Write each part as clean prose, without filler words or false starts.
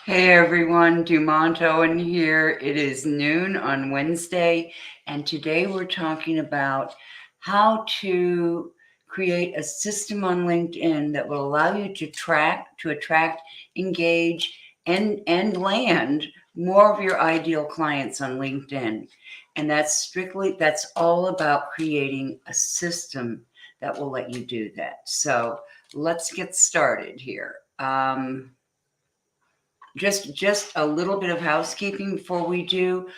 Hey everyone, Dumont Owen here. It is noon on Wednesday, and today we're talking about how to create a system on LinkedIn that will allow you to attract, engage, and land more of your ideal clients on LinkedIn. And that's all about creating a system that will let you do that. So let's get started here. Just a little bit of housekeeping before we do.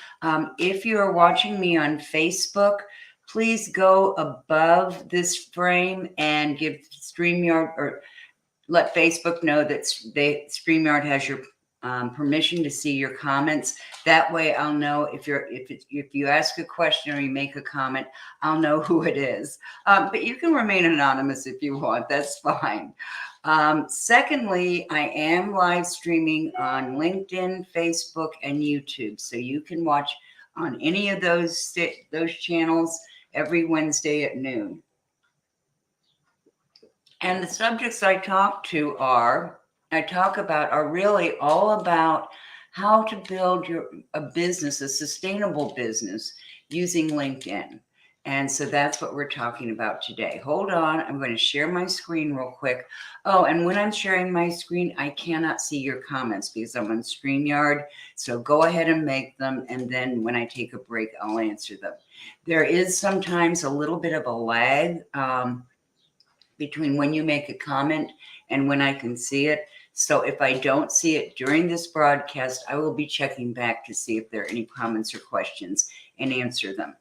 If you're watching me on Facebook, please go above this frame and give StreamYard or let Facebook know that StreamYard has your permission to see your comments. That way I'll know if you ask a question or you make a comment, I'll know who it is. But you can remain anonymous if you want, that's fine. Secondly, I am live streaming on LinkedIn, Facebook, and YouTube. So you can watch on any of those channels every Wednesday at noon. And the subjects I talk about are really all about how to build a business, a sustainable business using LinkedIn. And so that's what we're talking about today. Hold on, I'm going to share my screen real quick. Oh, and when I'm sharing my screen, I cannot see your comments because I'm on StreamYard. So go ahead and make them, and then when I take a break, I'll answer them. There is sometimes a little bit of a lag between when you make a comment and when I can see it. So if I don't see it during this broadcast, I will be checking back to see if there are any comments or questions and answer them.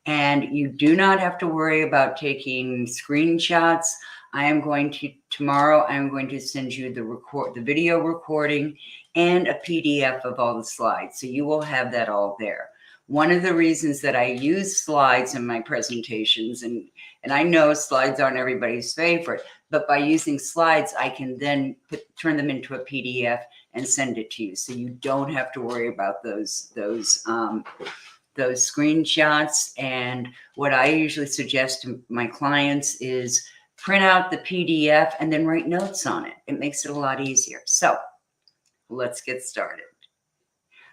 And you do not have to worry about taking screenshots. Tomorrow I'm going to send you the video recording and a PDF of all the slides. So you will have that all there. One of the reasons that I use slides in my presentations, and I know slides aren't everybody's favorite, but by using slides, I can then turn them into a PDF and send it to you. So you don't have to worry about those screenshots. And what I usually suggest to my clients is print out the PDF and then write notes on it. It makes it a lot easier. So let's get started.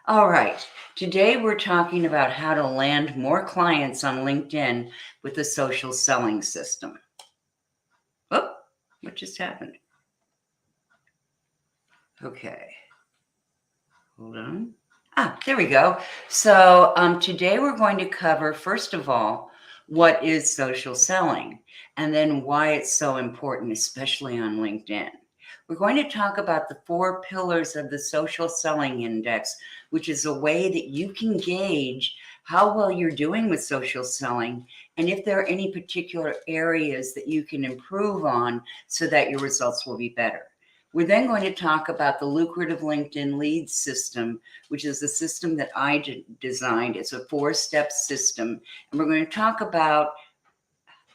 All right, today we're talking about how to land more clients on LinkedIn with a social selling system. Oh, what just happened? Okay, hold on. There we go. So today we're going to cover, first of all, what is social selling, and then why it's so important, especially on LinkedIn. We're going to talk about the 4 pillars of the social selling index, which is a way that you can gauge how well you're doing with social selling and if there are any particular areas that you can improve on so that your results will be better. We're then going to talk about the Lucrative LinkedIn Leads system, which is the system that I designed. It's a 4-step system, and we're going to talk about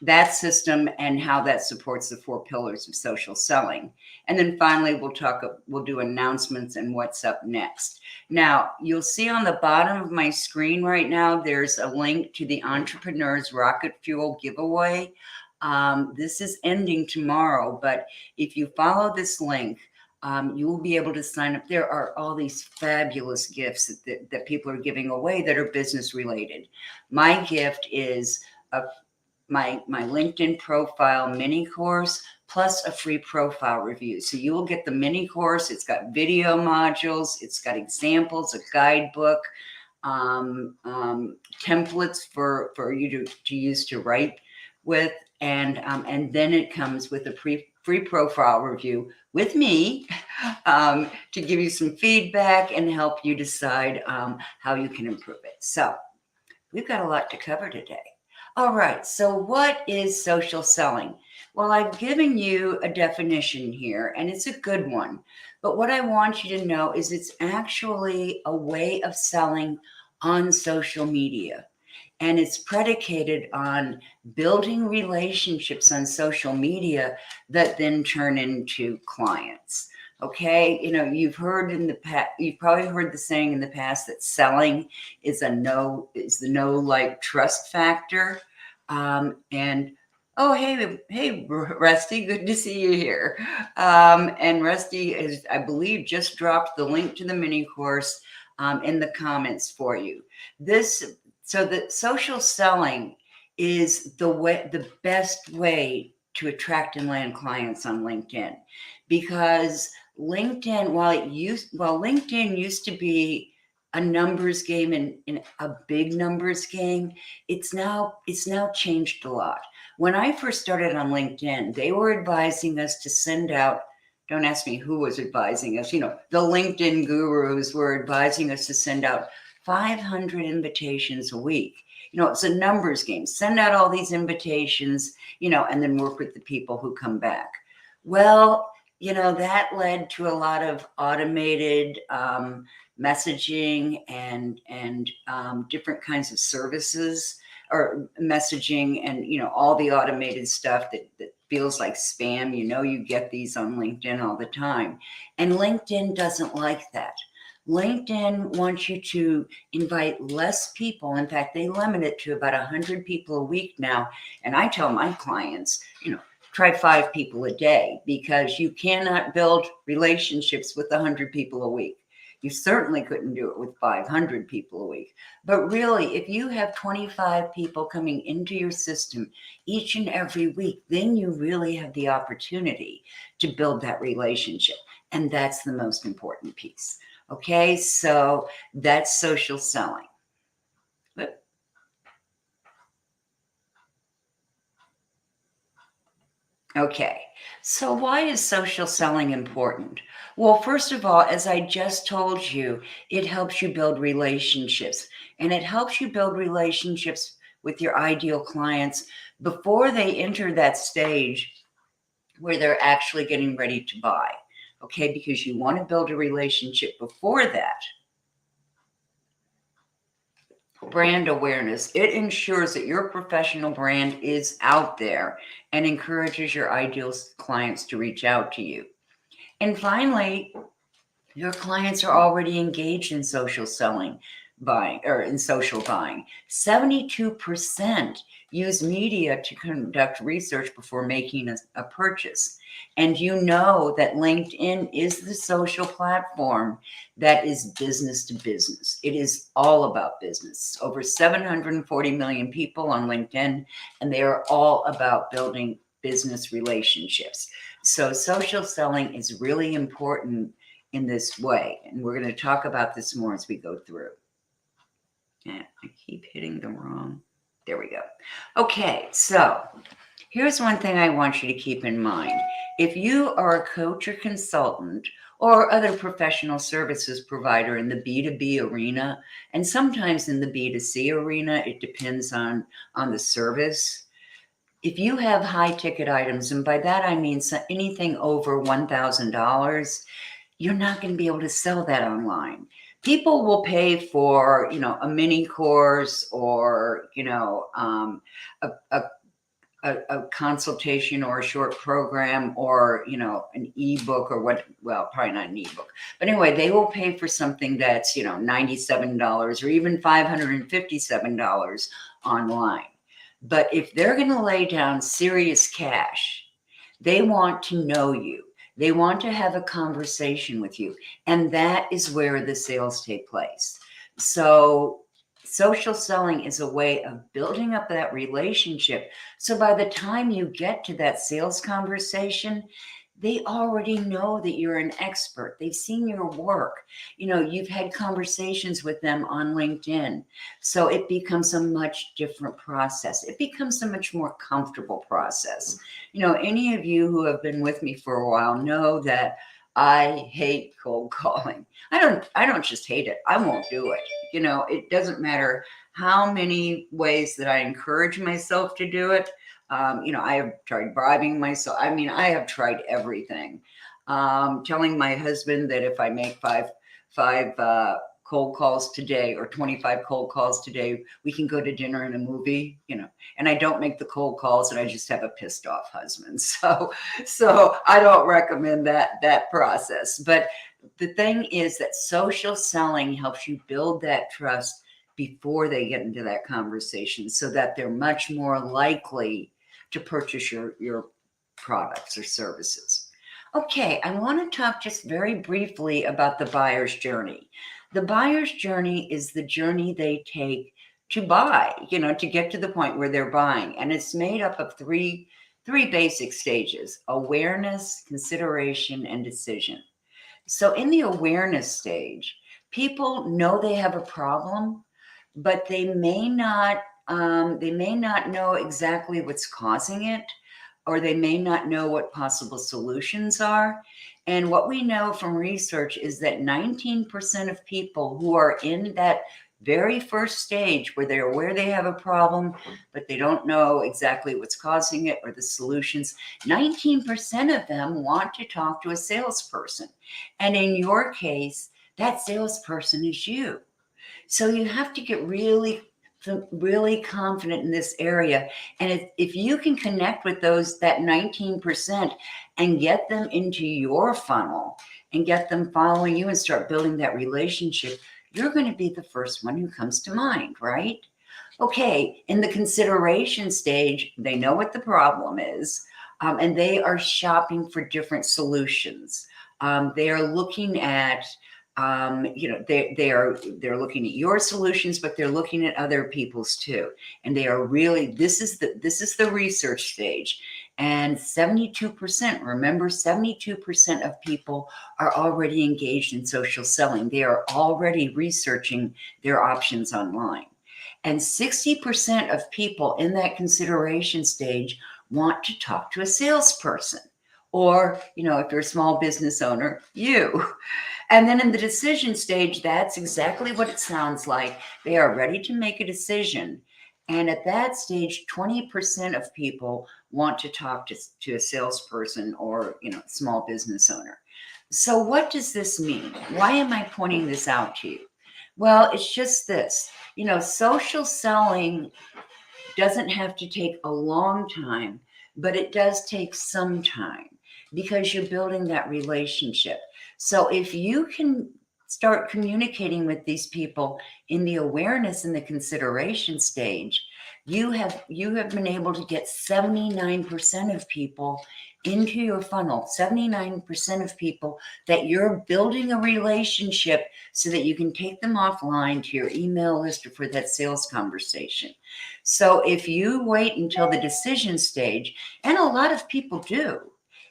that system and how that supports the 4 pillars of social selling. And then finally, we'll do announcements and what's up next. Now, you'll see on the bottom of my screen right now, there's a link to the Entrepreneur's Rocket Fuel giveaway. This is ending tomorrow, but if you follow this link, you will be able to sign up. There are all these fabulous gifts that people are giving away that are business related. My gift is my LinkedIn profile mini course plus a free profile review. So you will get the mini course. It's got video modules. It's got examples, a guidebook, templates for you to use to write with. And then it comes with a free profile review with me to give you some feedback and help you decide how you can improve it. So we've got a lot to cover today. All right, so what is social selling? Well, I've given you a definition here, and it's a good one. But what I want you to know is it's actually a way of selling on social media. And it's predicated on building relationships on social media that then turn into clients. Okay, you've probably heard the saying in the past that selling is the no like trust factor. And Oh, hey, Rusty, good to see you here. And Rusty is, I believe, just dropped the link to the mini course in the comments for you. So the social selling is the best way to attract and land clients on LinkedIn, because while LinkedIn used to be a numbers game and a big numbers game, it's now changed a lot. When I first started on LinkedIn, they were advising us to send out, don't ask me who was advising us, the LinkedIn gurus were advising us to send out 500 invitations a week. It's a numbers game. Send out all these invitations, and then work with the people who come back. Well, that led to a lot of automated messaging and different kinds of services or messaging and, all the automated stuff that feels like spam. You get these on LinkedIn all the time. And LinkedIn doesn't like that. LinkedIn wants you to invite less people. In fact, they limit it to about 100 people a week now. And I tell my clients, try 5 people a day, because you cannot build relationships with 100 people a week. You certainly couldn't do it with 500 people a week. But really, if you have 25 people coming into your system each and every week, then you really have the opportunity to build that relationship. And that's the most important piece. Okay, so that's social selling. Okay, so why is social selling important? Well, first of all, as I just told you, it helps you build relationships, and it helps you build relationships with your ideal clients before they enter that stage where they're actually getting ready to buy. Okay, because you want to build a relationship before that. Brand awareness. It ensures that your professional brand is out there and encourages your ideal clients to reach out to you. And finally, your clients are already engaged in social selling, buying, or in social buying. 72% use media to conduct research before making a purchase. And you know that LinkedIn is the social platform that is business to business. It is all about business. Over 740 million people on LinkedIn, and they are all about building business relationships. So social selling is really important in this way. And we're going to talk about this more as we go through. Yeah, I keep hitting the wrong. There we go. Okay, so here's one thing I want you to keep in mind. If you are a coach or consultant or other professional services provider in the B2B arena, and sometimes in the B2C arena, it depends on the service. If you have high ticket items, and by that I mean anything over $1,000, you're not going to be able to sell that online. People will pay for, a mini course or, a consultation or a short program or, an ebook or probably not an ebook. But anyway, they will pay for something that's, $97 or even $557 online. But if they're going to lay down serious cash, they want to know you. They want to have a conversation with you. And that is where the sales take place. So social selling is a way of building up that relationship. So by the time you get to that sales conversation, they already know that you're an expert. They've seen your work. You've had conversations with them on LinkedIn. So it becomes a much different process. It becomes a much more comfortable process. Any of you who have been with me for a while know that I hate cold calling. I don't just hate it. I won't do it. It doesn't matter how many ways that I encourage myself to do it. I have tried bribing myself. I have tried everything. Telling my husband that if I make five cold calls today or 25 cold calls today, we can go to dinner and a movie, and I don't make the cold calls and I just have a pissed off husband. So I don't recommend that process. But the thing is that social selling helps you build that trust before they get into that conversation so that they're much more likely to purchase your products or services. Okay, I want to talk just very briefly about the buyer's journey. The buyer's journey is the journey they take to buy, to get to the point where they're buying. And it's made up of three basic stages: awareness, consideration, and decision. So in the awareness stage, people know they have a problem, but they may not know exactly what's causing it, or they may not know what possible solutions are. And what we know from research is that 19% of people who are in that very first stage, where they're aware they have a problem, but they don't know exactly what's causing it or the solutions, 19% of them want to talk to a salesperson. And in your case, that salesperson is you. So you have to get really confident in this area. And if you can connect with that 19% and get them into your funnel and get them following you and start building that relationship, you're going to be the first one who comes to mind, right? Okay, in the consideration stage, they know what the problem is, and they are shopping for different solutions. They are looking at they're looking at your solutions, but they're looking at other people's too. And they are really, this is the research stage. And 72%, remember, 72% of people are already engaged in social selling. They are already researching their options online. And 60% of people in that consideration stage want to talk to a salesperson. Or, if you're a small business owner, you. And then in the decision stage, that's exactly what it sounds like. They are ready to make a decision. And at that stage, 20% of people want to talk to a salesperson or, small business owner. So what does this mean? Why am I pointing this out to you? Well, it's just this. Social selling doesn't have to take a long time, but it does take some time because you're building that relationship. So if you can start communicating with these people in the awareness and the consideration stage, you have been able to get 79% of people into your funnel, 79% of people that you're building a relationship so that you can take them offline to your email list or for that sales conversation. So if you wait until the decision stage, and a lot of people do,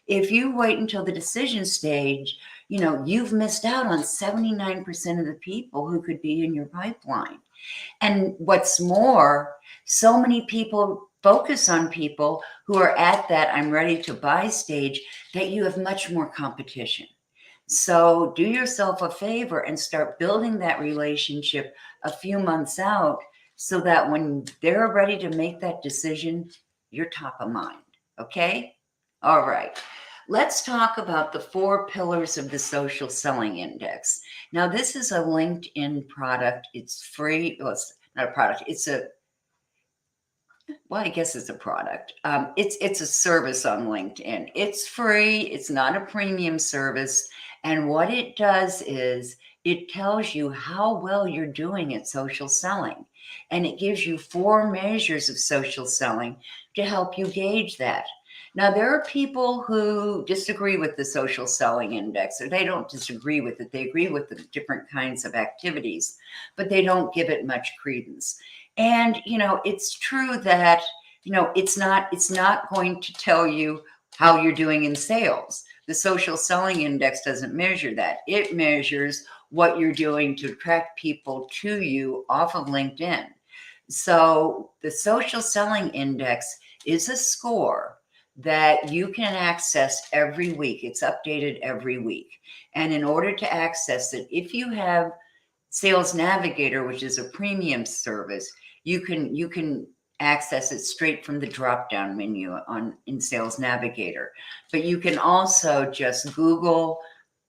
if you wait until the decision stage, you've missed out on 79% of the people who could be in your pipeline. And what's more, so many people focus on people who are at that I'm ready to buy stage that you have much more competition. So do yourself a favor and start building that relationship a few months out so that when they're ready to make that decision, you're top of mind. Okay? All right. Let's talk about the 4 pillars of the social selling index. Now, this is a LinkedIn product. It's free. Well, it's not a product. I guess it's a product. It's a service on LinkedIn. It's free. It's not a premium service. And what it does is it tells you how well you're doing at social selling. And it gives you 4 measures of social selling to help you gauge that. Now, there are people who disagree with the social selling index, or they don't disagree with it. They agree with the different kinds of activities, but they don't give it much credence. And, it's true that, it's not going to tell you how you're doing in sales. The social selling index doesn't measure that. It measures what you're doing to attract people to you off of LinkedIn. So the social selling index is a score that you can access every week. It's updated every week. And in order to access it, if you have Sales Navigator, which is a premium service, you can access it straight from the drop-down menu in Sales Navigator. But you can also just Google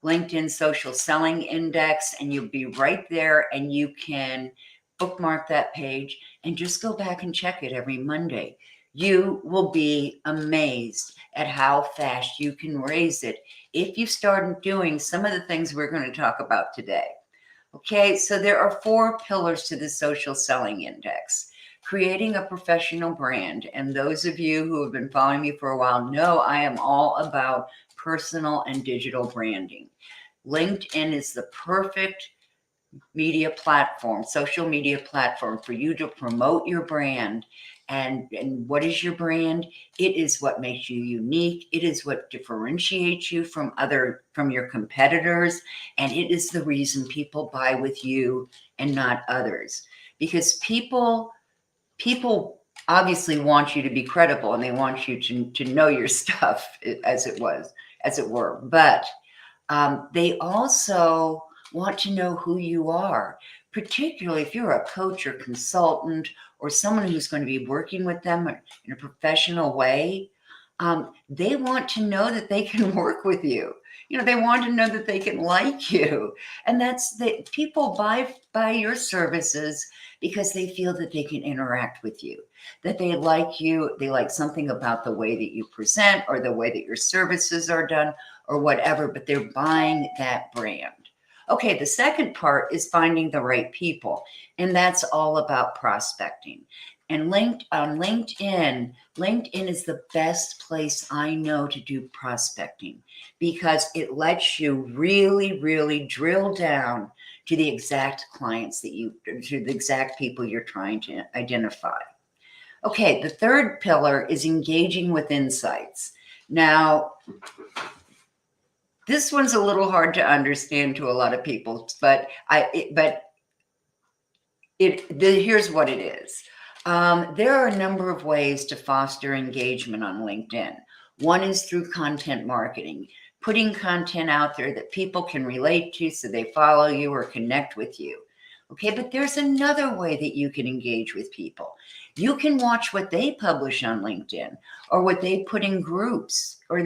LinkedIn Social Selling Index, and you'll be right there, and you can bookmark that page and just go back and check it every Monday. You will be amazed at how fast you can raise it if you start doing some of the things we're going to talk about today. Okay, so there are 4 pillars to the social selling index: creating a professional brand. And those of you who have been following me for a while know I am all about personal and digital branding. LinkedIn is the perfect media platform, social media platform for you to promote your brand. And what is your brand? It is what makes you unique. It is what differentiates you from your competitors. And it is the reason people buy with you and not others. Because people obviously want you to be credible, and they want you to know your stuff, as it were. But they also want to know who you are, particularly if you're a coach or consultant or someone who's going to be working with them in a professional way. They want to know that they can work with you. They want to know that they can like you. And people buy your services because they feel that they can interact with you, that they like you, they like something about the way that you present or the way that your services are done or whatever, but they're buying that brand. Okay, the second part is finding the right people, and that's all about prospecting. And LinkedIn is the best place I know to do prospecting, because it lets you really, really drill down to the exact to the exact people you're trying to identify. Okay, the third pillar is engaging with insights. Now, this one's a little hard to understand to a lot of people, but here's what it is. There are a number of ways to foster engagement on LinkedIn. One is through content marketing, putting content out there that people can relate to so they follow you or connect with you. Okay, but there's another way that you can engage with people. You can watch what they publish on LinkedIn, or what they put in groups, or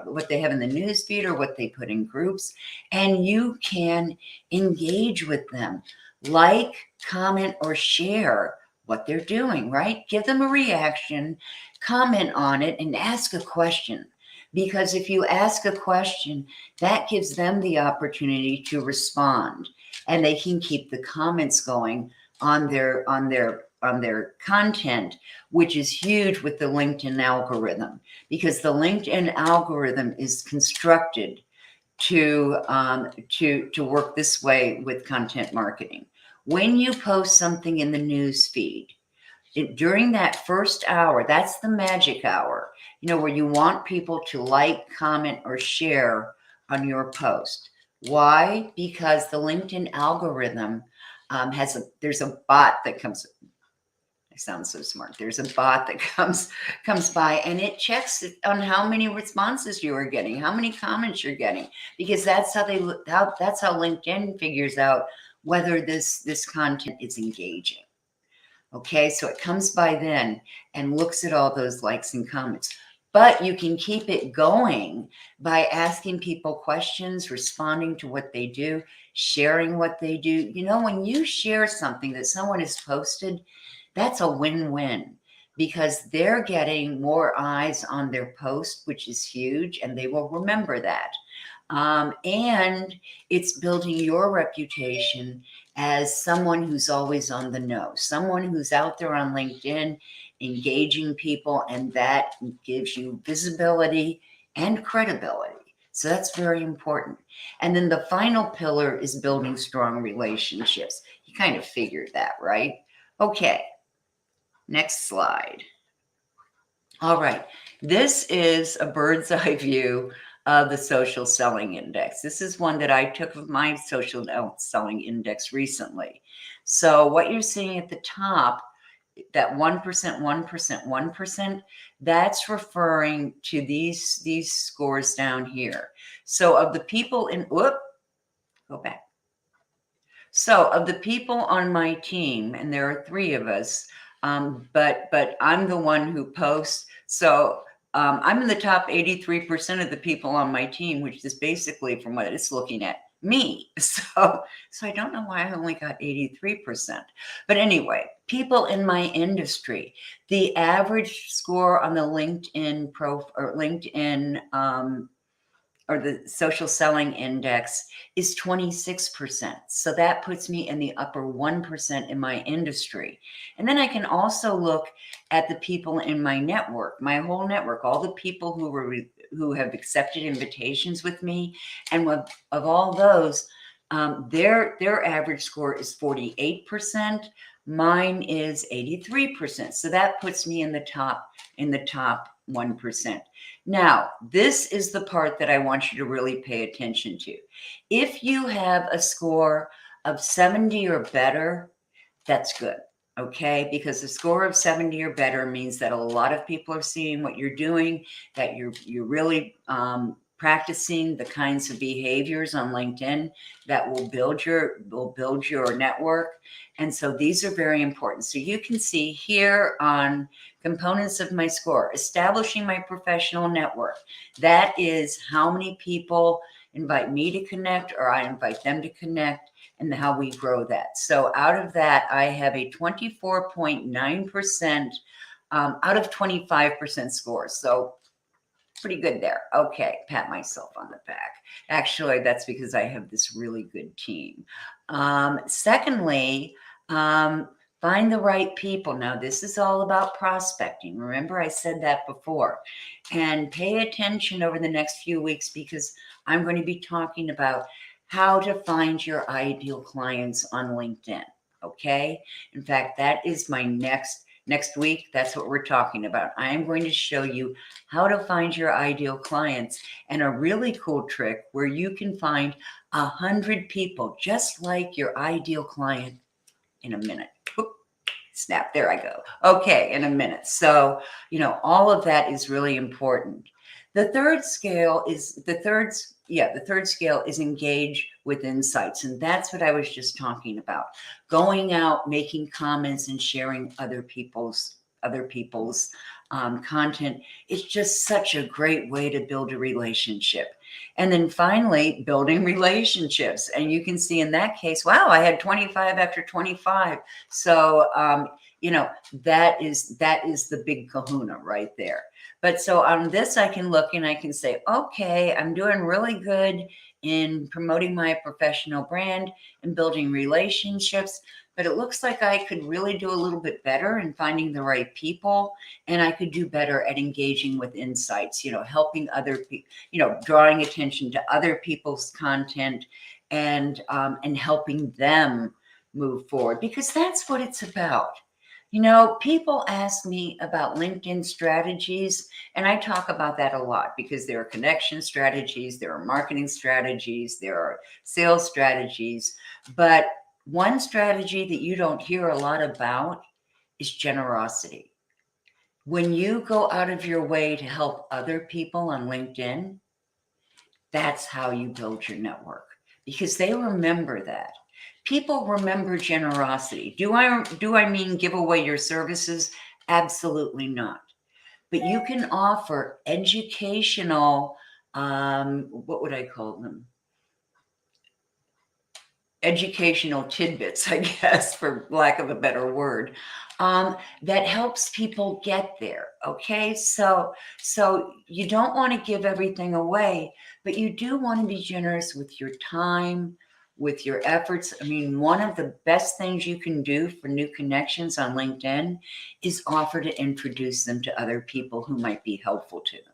what they have in the newsfeed, or what they put in groups, and you can engage with them. Like, comment, or share what they're doing, right? Give them a reaction, comment on it, and ask a question. Because if you ask a question, that gives them the opportunity to respond, and they can keep the comments going on their content, which is huge with the LinkedIn algorithm, because the LinkedIn algorithm is constructed to work this way with content marketing. When you post something in the news feed, during that first hour, that's the magic hour, where you want people to like, comment, or share on your post. Why? Because the LinkedIn algorithm there's a bot that comes. I sound so smart. There's a bot that comes by, and it checks on how many responses you are getting, how many comments you're getting, because that's how LinkedIn figures out whether this content is engaging. Okay, so it comes by then and looks at all those likes and comments. But you can keep it going by asking people questions, responding to what they do, sharing what they do. When you share something that someone has posted, that's a win-win, because they're getting more eyes on their post, which is huge, and they will remember that. And it's building your reputation as someone who's always on the know, someone who's out there on LinkedIn engaging people, and that gives you visibility and credibility. So that's very important. And then the final pillar is building strong relationships. You kind of figured that, right? Okay, next slide. All right, this is a bird's eye view of the social selling index. This is one that I took of my social selling index recently. So what you're seeing at the top, that 1%, 1%, 1%, that's referring to these scores down here. So of the people go back. So of the people on my team, and there are 3 of us, but I'm the one who posts. So I'm in the top 83% of the people on my team, which is basically, from what it's looking at, me. So I don't know why I only got 83%. But anyway, people in my industry, the average score on the LinkedIn or the social selling index is 26%. So that puts me in the upper 1% in my industry. And then I can also look at the people in my network, my whole network, all the people who have accepted invitations with me. And of all those, their average score is 48%. Mine is 83%. So that puts me in the top 1%. Now, this is the part that I want you to really pay attention to. If you have a score of 70 or better, that's good. Okay, because a score of 70 or better means that a lot of people are seeing what you're doing, that you're really practicing the kinds of behaviors on LinkedIn that will build your network. And so these are very important. So you can see here on components of my score, establishing my professional network. That is how many people invite me to connect or I invite them to connect, and how we grow that. So out of that, I have a 24.9% out of 25% score. So pretty good there. Okay, pat myself on the back. Actually, that's because I have this really good team. Secondly, find the right people. Now, this is all about prospecting. Remember, I said that before. And pay attention over the next few weeks because I'm going to be talking about how to find your ideal clients on LinkedIn. Okay. In fact, that is my next week. That's what we're talking about. I am going to show you how to find your ideal clients and a really cool trick where you can find 100 people just like your ideal client in a minute. Oop, snap, there I go. Okay, in a minute. So, all of that is really important. The third scale is engage with insights. And that's what I was just talking about. Going out, making comments and sharing other people's content is just such a great way to build a relationship. And then finally, building relationships. And you can see in that case, wow, I had 25 after 25. So, that is the big kahuna right there. But so on this, I can look and I can say, okay, I'm doing really good in promoting my professional brand and building relationships, but it looks like I could really do a little bit better in finding the right people, and I could do better at engaging with insights, helping other people, drawing attention to other people's content and helping them move forward, because that's what it's about. People ask me about LinkedIn strategies, and I talk about that a lot because there are connection strategies, there are marketing strategies, there are sales strategies. But one strategy that you don't hear a lot about is generosity. When you go out of your way to help other people on LinkedIn, that's how you build your network, because they remember that. People remember generosity. Do I mean give away your services? Absolutely not. But you can offer educational, what would I call them? Educational tidbits, I guess, for lack of a better word, that helps people get there. Okay, so you don't want to give everything away, but you do want to be generous with your time, with your efforts. I mean, one of the best things you can do for new connections on LinkedIn is offer to introduce them to other people who might be helpful to them.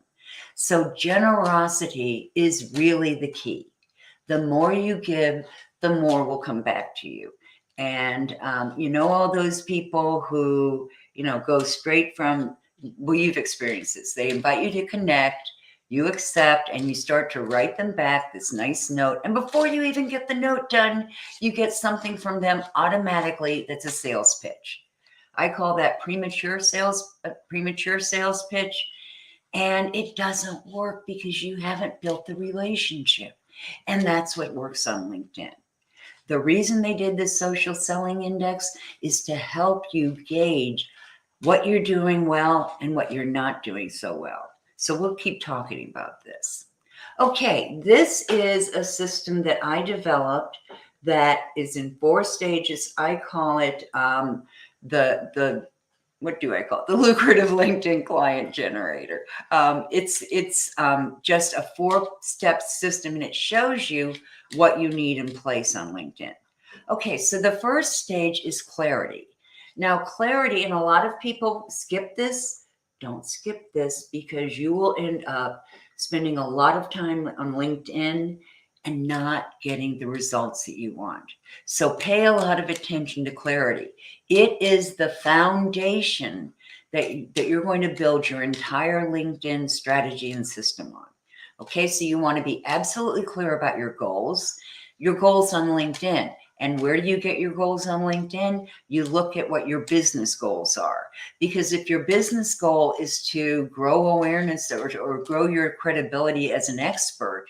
So generosity is really the key. The more you give, the more will come back to you. And all those people who, go straight from, well, you've experienced this. They invite you to connect, you accept, and you start to write them back this nice note. And before you even get the note done, you get something from them automatically that's a sales pitch. I call that premature sales pitch. And it doesn't work because you haven't built the relationship. And that's what works on LinkedIn. The reason they did this social selling index is to help you gauge what you're doing well and what you're not doing so well. So we'll keep talking about this. Okay, this is a system that I developed that is in 4 stages. I call it what do I call it? The lucrative LinkedIn client generator. It's just a 4-step system, and it shows you what you need in place on LinkedIn. Okay, so the first stage is clarity. Now, clarity, and a lot of people skip this. Don't skip this, because you will end up spending a lot of time on LinkedIn and not getting the results that you want. So pay a lot of attention to clarity. It is the foundation that you're going to build your entire LinkedIn strategy and system on. Okay, so you want to be absolutely clear about your goals on LinkedIn. And where do you get your goals on LinkedIn? You look at what your business goals are. Because if your business goal is to grow awareness or grow your credibility as an expert,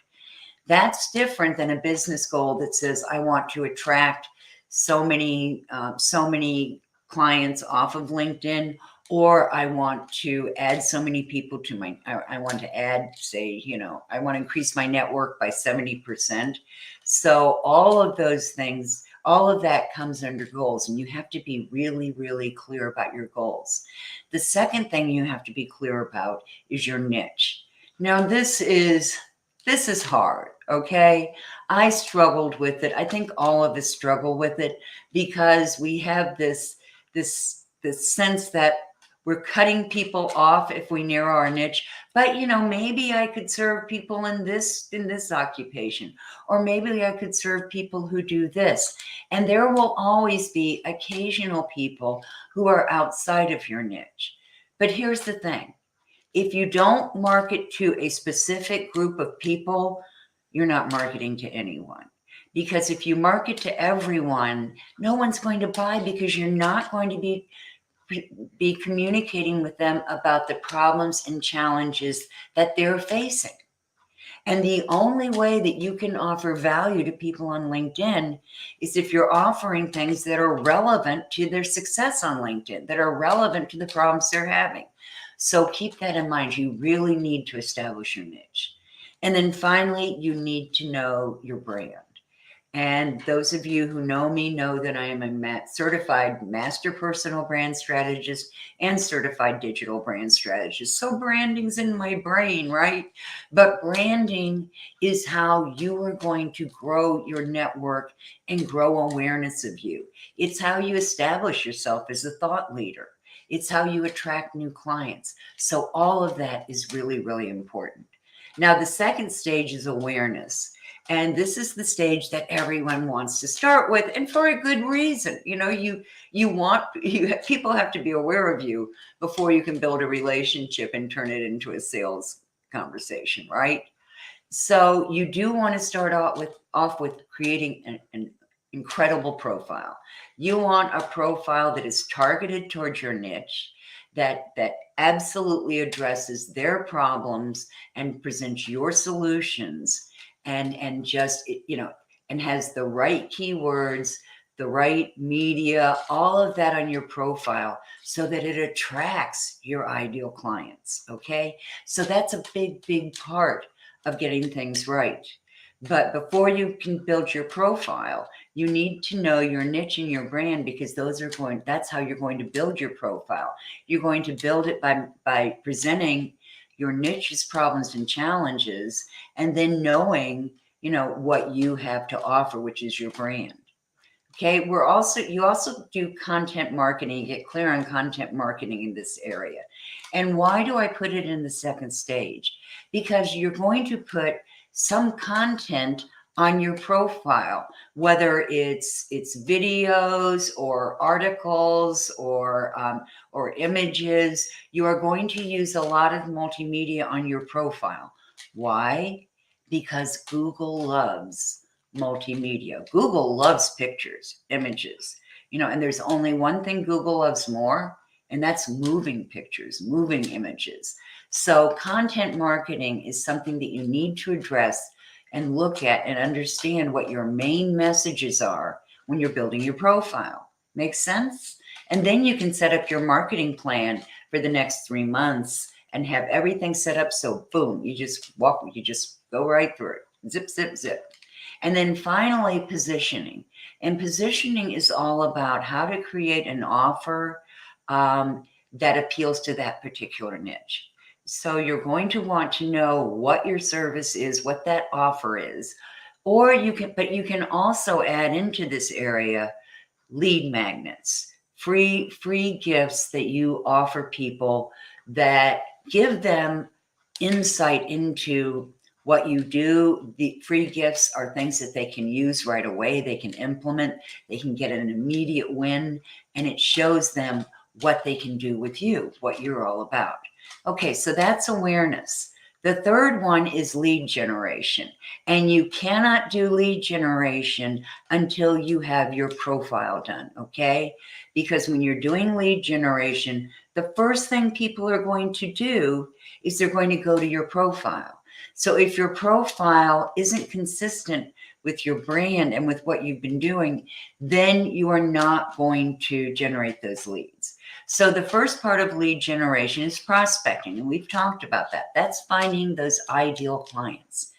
that's different than a business goal that says, I want to attract so many clients off of LinkedIn, or I want to add so many people to my, I want to add, say, I want to increase my network by 70%. So all of those things, all of that comes under goals, and you have to be really, really clear about your goals. The second thing you have to be clear about is your niche. Now, this is hard, okay? I struggled with it. I think all of us struggle with it, because we have this sense that we're cutting people off if we narrow our niche. But maybe I could serve people in this occupation, or maybe I could serve people who do this. And there will always be occasional people who are outside of your niche. But here's the thing. If you don't market to a specific group of people, you're not marketing to anyone. Because if you market to everyone, no one's going to buy, because you're not going to be communicating with them about the problems and challenges that they're facing. And the only way that you can offer value to people on LinkedIn is if you're offering things that are relevant to their success on LinkedIn, that are relevant to the problems they're having. So keep that in mind. You really need to establish your niche. And then finally, you need to know your brand. And those of you who know me know that I am a certified master personal brand strategist and certified digital brand strategist. So branding's in my brain, right? But branding is how you are going to grow your network and grow awareness of you. It's how you establish yourself as a thought leader. It's how you attract new clients. So all of that is really, really important. Now, the second stage is awareness. And this is the stage that everyone wants to start with, and for a good reason. People have to be aware of you before you can build a relationship and turn it into a sales conversation, right? So you do want to start off with creating an incredible profile. You want a profile that is targeted towards your niche, that absolutely addresses their problems and presents your solutions, and just, and has the right keywords, the right media, all of that on your profile, so that it attracts your ideal clients. Okay. So that's a big, big part of getting things right. But before you can build your profile, you need to know your niche and your brand, because that's how you're going to build your profile. You're going to build it by presenting your niche's problems and challenges, and then knowing, what you have to offer, which is your brand. Okay, you also do content marketing. Get clear on content marketing in this area. And why do I put it in the second stage? Because you're going to put some content on your profile, whether it's videos or articles or images. You are going to use a lot of multimedia on your profile. Why? Because Google loves multimedia. Google loves pictures, images, and there's only one thing Google loves more, and that's moving pictures, moving images. So content marketing is something that you need to address and look at and understand what your main messages are when you're building your profile. Makes sense? And then you can set up your marketing plan for the next 3 months and have everything set up. So boom, you just go right through it. Zip, zip, zip. And then finally, positioning. And positioning is all about how to create an offer that appeals to that particular niche. So you're going to want to know what your service is, what that offer is, or you can also add into this area lead magnets, free gifts that you offer people that give them insight into what you do. The free gifts are things that they can use right away, they can implement, they can get an immediate win, and it shows them what they can do with you, what you're all about. Okay, so that's awareness. The third one is lead generation, and you cannot do lead generation until you have your profile done, okay? Because when you're doing lead generation, the first thing people are going to do is they're going to go to your profile. So if your profile isn't consistent with your brand and with what you've been doing, then you are not going to generate those leads. So the first part of lead generation is prospecting, and we've talked about that. That's finding those ideal clients.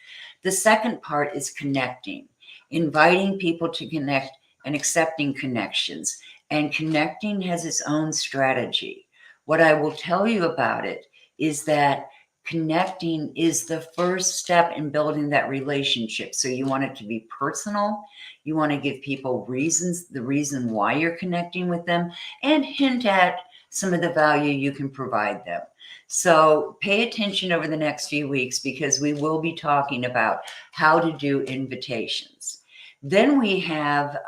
The second part is connecting, inviting people to connect and accepting connections. And connecting has its own strategy. What I will tell you about it is that connecting is the first step in building that relationship. So you want it to be personal. You want to give people reasons, the reason why you're connecting with them, and hint at some of the value you can provide them. So pay attention over the next few weeks, because we will be talking about how to do invitations. Then we have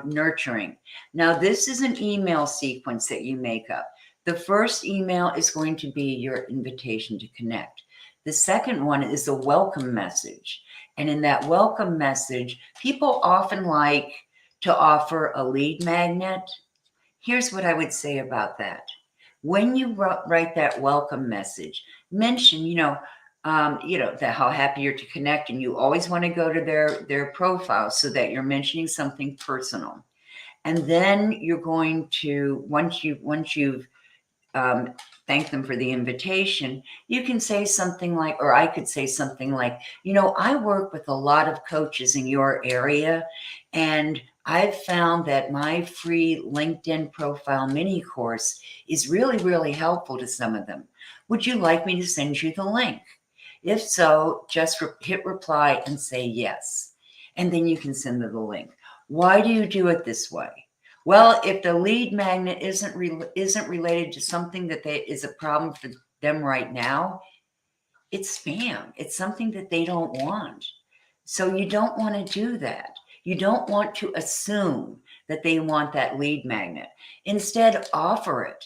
nurturing. Now, this is an email sequence that you make up. The first email is going to be your invitation to connect. The second one is a welcome message. And in that welcome message, people often like to offer a lead magnet. Here's what I would say about that. When you write that welcome message, mention, that how happy you're to connect, and you always want to go to their profile so that you're mentioning something personal. And then you're going to, once you've thank them for the invitation, you can say something like, or I could say something like, I work with a lot of coaches in your area, and I've found that my free LinkedIn profile mini course is really, really helpful to some of them. Would you like me to send you the link? If so, just hit reply and say yes. And then you can send them the link. Why do you do it this way? Well, if the lead magnet isn't related to something that is a problem for them right now, it's spam. It's something that they don't want. So you don't want to do that. You don't want to assume that they want that lead magnet. Instead, offer it.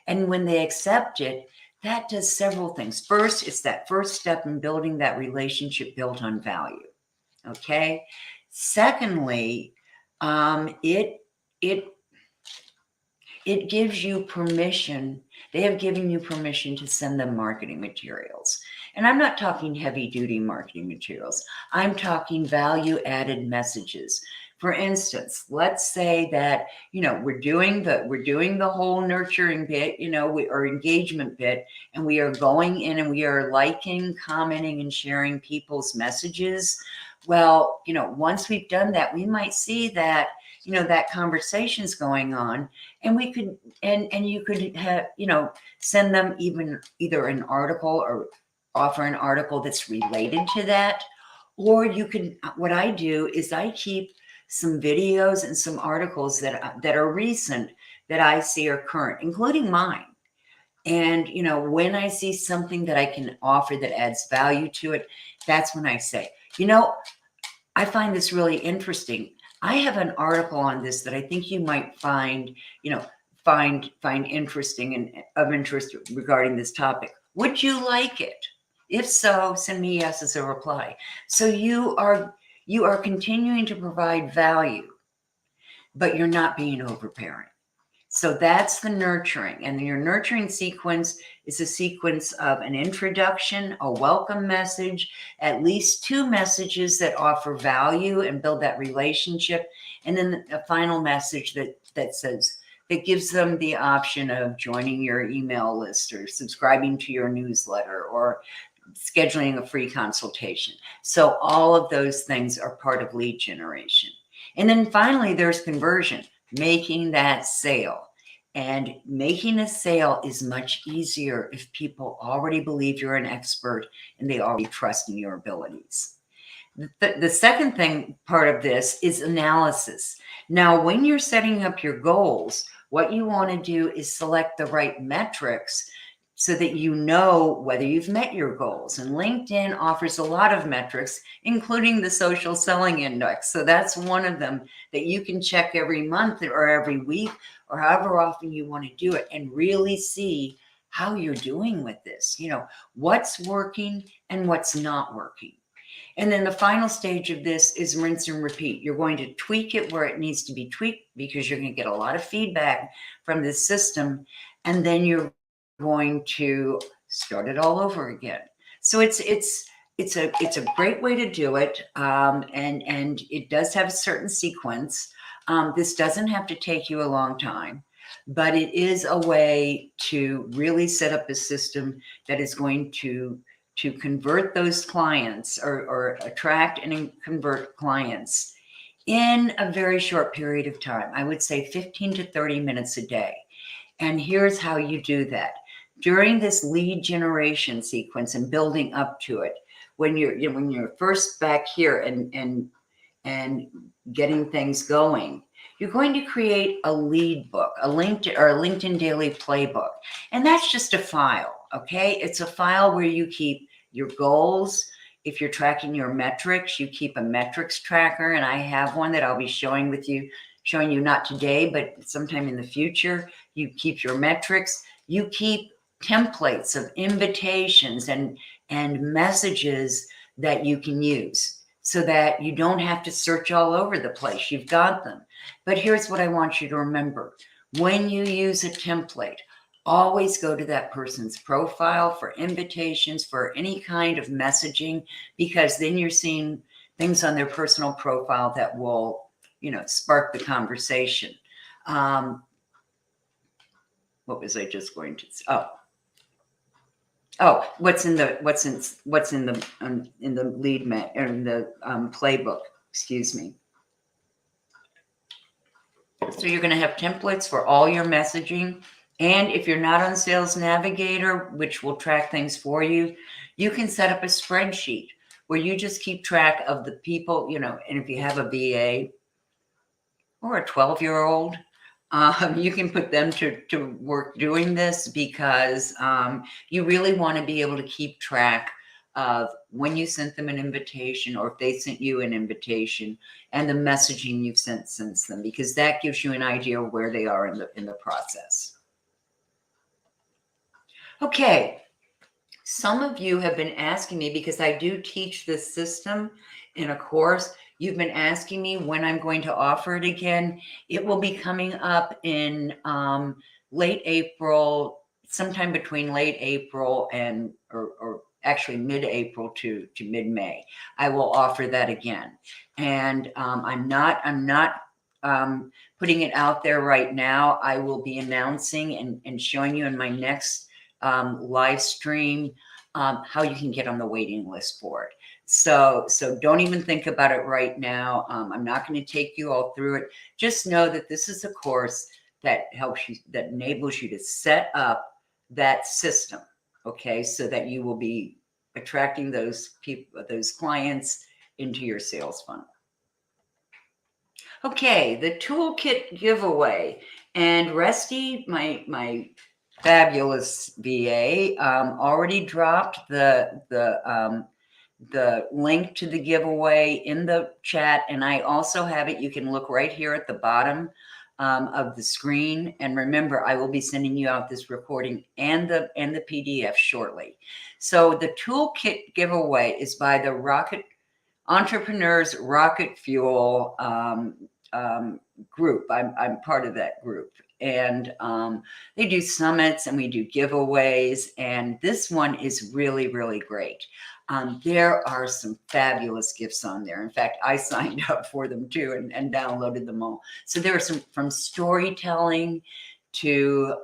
And when they accept it, that does several things. First, it's that first step in building that relationship built on value. Okay. Secondly, it gives you permission. They have given you permission to send them marketing materials. And I'm not talking heavy duty marketing materials. I'm talking value added messages. For instance, let's say that, we're doing the whole nurturing bit, our engagement bit, and we are going in and we are liking, commenting, and sharing people's messages. Well, once we've done that, we might see that, that conversation's going on, and we could, and you could have, send them either an article or offer an article that's related to that. Or you can, what I do is I keep some videos and some articles that are recent that I see are current, including mine. And, when I see something that I can offer that adds value to it, that's when I say, I find this really interesting. I have an article on this that I think you might find interesting and of interest regarding this topic. Would you like it? If so, send me yes as a reply. So you are continuing to provide value, but you're not being overbearing. So that's the nurturing. And your nurturing sequence is a sequence of an introduction, a welcome message, at least 2 messages that offer value and build that relationship, and then a final message that gives them the option of joining your email list or subscribing to your newsletter or scheduling a free consultation. So all of those things are part of lead generation. And then finally, there's conversion, making that sale. And making a sale is much easier if people already believe you're an expert and they already trust in your abilities. The second part of this is analysis. Now, when you're setting up your goals, what you want to do is select the right metrics so that you know whether you've met your goals. And LinkedIn offers a lot of metrics, including the social selling index. So that's one of them that you can check every month or every week or however often you want to do it and really see how you're doing with this. You know, what's working and what's not working. And then the final stage of this is rinse and repeat. You're going to tweak it where it needs to be tweaked because you're going to get a lot of feedback from this system. And then you're going to start it all over again. So it's a great way to do it. And it does have a certain sequence. This doesn't have to take you a long time, but it is a way to really set up a system that is going to convert those clients or attract and convert clients in a very short period of time. I would say 15 to 30 minutes a day. And here's how you do that. During this lead generation sequence and building up to it, when you're first back here and getting things going, you're going to create a lead book, a LinkedIn daily playbook. And that's just a file, okay? It's a file where you keep your goals. If you're tracking your metrics, you keep a metrics tracker. And I have one that I'll be showing you not today, but sometime in the future. You keep your metrics. You keep templates of invitations and messages that you can use so that you don't have to search all over the place. You've got them. But here's what I want you to remember. When you use a template, always go to that person's profile for invitations, for any kind of messaging, because then you're seeing things on their personal profile that will, spark the conversation. What was I just going to say? What's in the lead in the playbook? Excuse me. So you're going to have templates for all your messaging. And if you're not on Sales Navigator, which will track things for you, you can set up a spreadsheet where you just keep track of the people, and if you have a VA or a 12-year-old, you can put them to work doing this because you really want to be able to keep track of when you sent them an invitation or if they sent you an invitation and the messaging you've sent since them, because that gives you an idea of where they are in the process. Okay, some of you have been asking me, because I do teach this system in a course, you've been asking me when I'm going to offer it again. It will be coming up in late April, sometime between late April and or actually mid-April to mid-May. I will offer that again. And I'm not putting it out there right now. I will be announcing and showing you in my next live stream how you can get on the waiting list for it. So don't even think about it right now. I'm not going to take you all through it. Just know that this is a course that helps you, that enables you to set up that system, okay, so that you will be attracting those people, those clients into your sales funnel. Okay, the Toolkit Giveaway. And Rusty, my fabulous VA, already dropped the link to the giveaway in the chat, and I also have it. You can look right here at the bottom of the screen. And remember, I will be sending you out this recording and the PDF shortly. So the Toolkit Giveaway is by the Entrepreneurs Rocket Fuel group. I'm part of that group. And they do summits and we do giveaways. And this one is really, really great. There are some fabulous gifts on there. In fact, I signed up for them too and downloaded them all. So there are some from storytelling to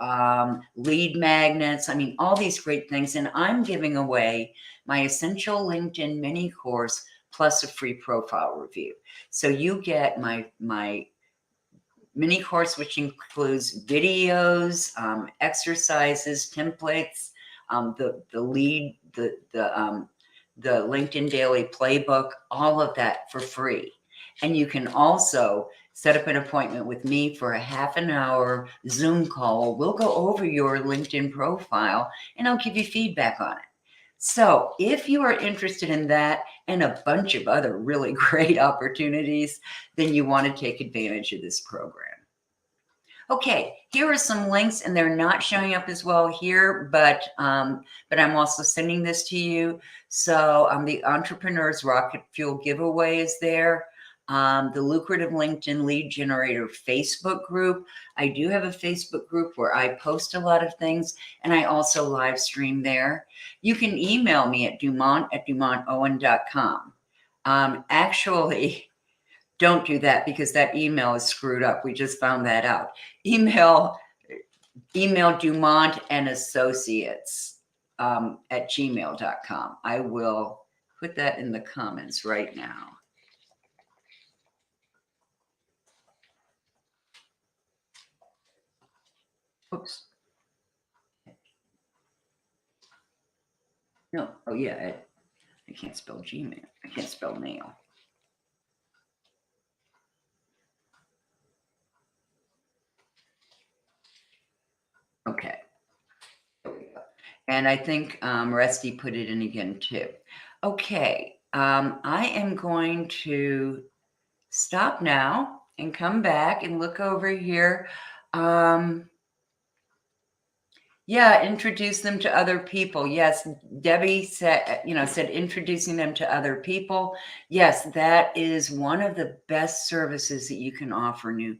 lead magnets. I mean, all these great things. And I'm giving away my Essential LinkedIn mini course plus a free profile review. So you get my mini course, which includes videos, exercises, templates, the LinkedIn Daily Playbook, all of that for free. And you can also set up an appointment with me for a half an hour Zoom call. We'll go over your LinkedIn profile and I'll give you feedback on it. So if you are interested in that and a bunch of other really great opportunities, then you want to take advantage of this program. Okay, here are some links, and they're not showing up as well here, but I'm also sending this to you. So the Entrepreneur's Rocket Fuel Giveaway is there. The Lucrative LinkedIn Lead Generator Facebook group. I do have a Facebook group where I post a lot of things, and I also live stream there. You can email me at dumont@dumontowen.com. Actually, don't do that because that email is screwed up. We just found that out. Email Dumont and Associates at gmail.com. I will put that in the comments right now. Oops. No. Oh, yeah. I can't spell Gmail. I can't spell mail. Okay. There we go. And I think Rusty put it in again too. Okay. I am going to stop now and come back and look over here. Yeah, introduce them to other people. Yes, Debbie said, said introducing them to other people. Yes, that is one of the best services that you can offer new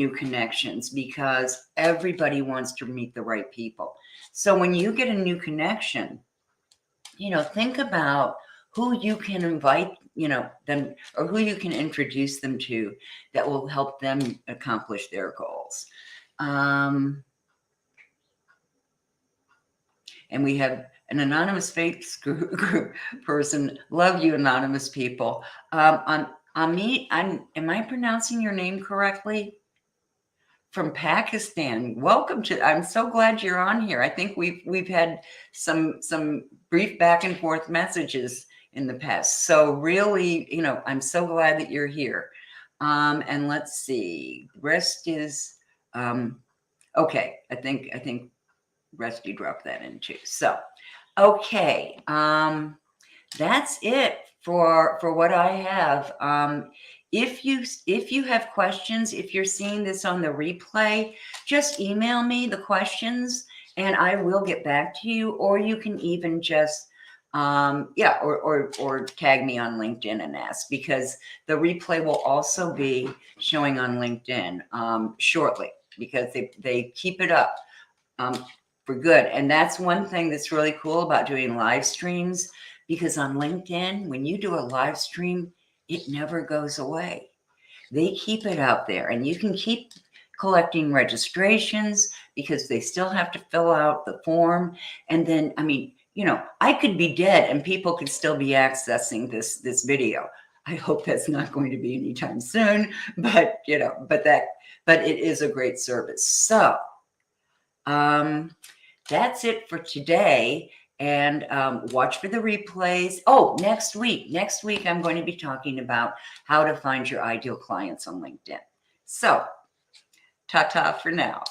connections, because everybody wants to meet the right people. So when you get a new connection, think about who you can invite, them, or who you can introduce them to that will help them accomplish their goals. And we have an anonymous face group person. Love you, anonymous people. Amit, am I pronouncing your name correctly? From Pakistan. Welcome to. I'm so glad you're on here. I think we've had some brief back and forth messages in the past. So really, I'm so glad that you're here. And let's see. Rest is okay. I think Rusty dropped that in too. So, okay, that's it for what I have. If you have questions, if you're seeing this on the replay, just email me the questions and I will get back to you. Or you can even just or tag me on LinkedIn and ask, because the replay will also be showing on LinkedIn shortly, because they keep it up. For good. And that's one thing that's really cool about doing live streams, because on LinkedIn, when you do a live stream, it never goes away. They keep it out there, and you can keep collecting registrations because they still have to fill out the form. And then, I could be dead and people could still be accessing this video. I hope that's not going to be anytime soon, but it is a great service. So, that's it for today, and watch for the replays. Oh, next week I'm going to be talking about how to find your ideal clients on LinkedIn. So, ta-ta for now.